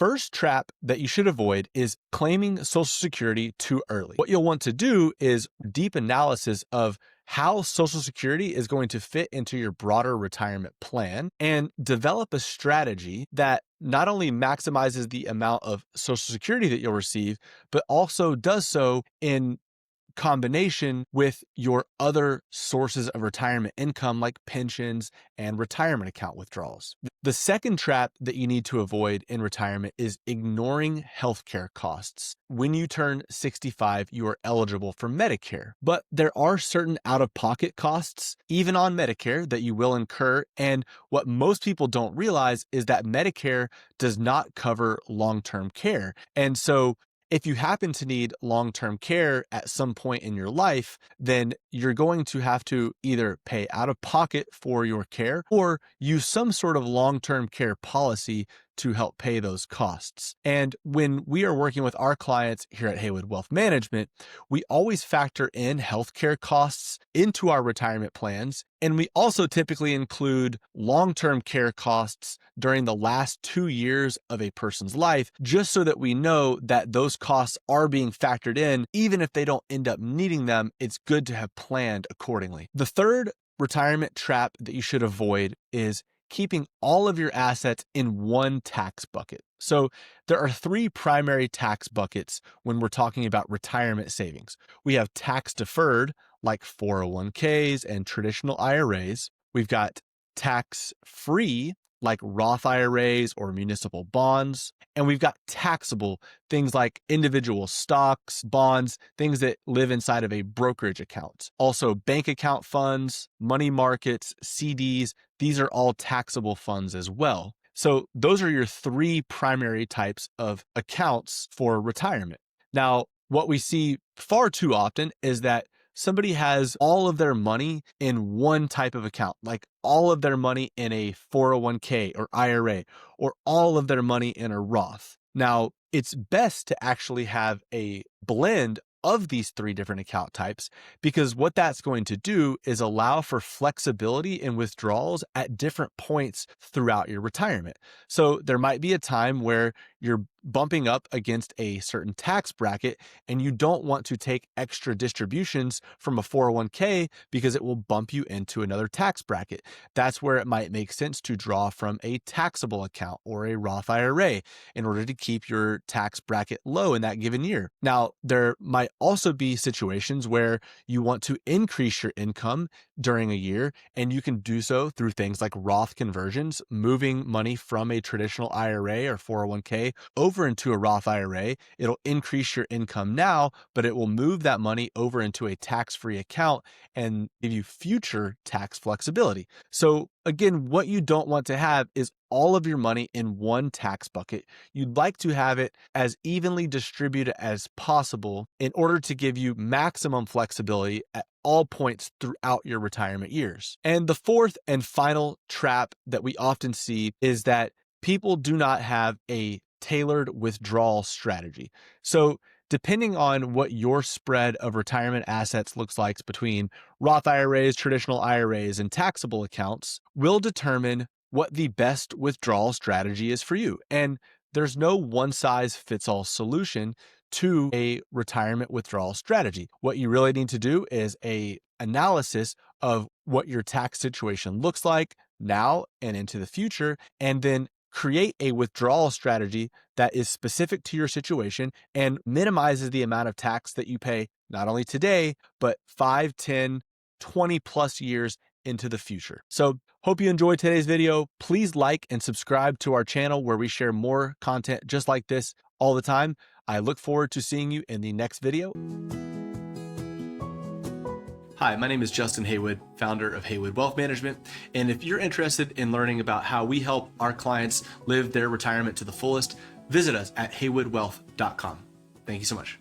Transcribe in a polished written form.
first trap that you should avoid is claiming Social Security too early. What you'll want to do is deep analysis of how Social Security is going to fit into your broader retirement plan and develop a strategy that not only maximizes the amount of Social Security that you'll receive, but also does so in combination with your other sources of retirement income like pensions and retirement account withdrawals. The second trap that you need to avoid in retirement is ignoring healthcare costs. When you turn 65, you are eligible for Medicare, but there are certain out-of-pocket costs, even on Medicare, that you will incur. And what most people don't realize is that Medicare does not cover long-term care. And so if you happen to need long-term care at some point in your life, then you're going to have to either pay out of pocket for your care or use some sort of long-term care policy to help pay those costs. And when we are working with our clients here at Haywood Wealth Management, we always factor in healthcare costs into our retirement plans. And we also typically include long-term care costs during the last 2 years of a person's life, just so that we know that those costs are being factored in. Even if they don't end up needing them, it's good to have planned accordingly. The third retirement trap that you should avoid is keeping all of your assets in one tax bucket. So there are 3 primary tax buckets when we're talking about retirement savings. We have tax deferred, like 401ks and traditional IRAs. We've got tax free, like Roth IRAs or municipal bonds. And we've got taxable, things like individual stocks, bonds, things that live inside of a brokerage account. Also, bank account funds, money markets, CDs, these are all taxable funds as well. So those are your 3 primary types of accounts for retirement. Now, what we see far too often is that somebody has all of their money in one type of account, like all of their money in a 401k or IRA, or all of their money in a Roth. Now, it's best to actually have a blend of these 3 different account types, because what that's going to do is allow for flexibility in withdrawals at different points throughout your retirement. So there might be a time where you're bumping up against a certain tax bracket and you don't want to take extra distributions from a 401k because it will bump you into another tax bracket. That's where it might make sense to draw from a taxable account or a Roth IRA in order to keep your tax bracket low in that given year. Now, there might also be situations where you want to increase your income during a year, and you can do so through things like Roth conversions, moving money from a traditional IRA or 401k over into a Roth IRA. It'll increase your income now, but it will move that money over into a tax-free account and give you future tax flexibility. So again, what you don't want to have is all of your money in one tax bucket. You'd like to have it as evenly distributed as possible in order to give you maximum flexibility at all points throughout your retirement years. And the fourth and final trap that we often see is that people do not have a tailored withdrawal strategy. So depending on what your spread of retirement assets looks like between Roth IRAs, traditional IRAs, and taxable accounts will determine what the best withdrawal strategy is for you. And there's no one-size-fits-all solution to a retirement withdrawal strategy. What you really need to do is an analysis of what your tax situation looks like now and into the future, and then create a withdrawal strategy that is specific to your situation and minimizes the amount of tax that you pay not only today, but 5, 10, 20 plus years into the future. So hope you enjoyed today's video. Please like and subscribe to our channel where we share more content just like this all the time. I look forward to seeing you in the next video. Hi, my name is Justin Haywood, founder of Haywood Wealth Management. And if you're interested in learning about how we help our clients live their retirement to the fullest, visit us at haywoodwealth.com. Thank you so much.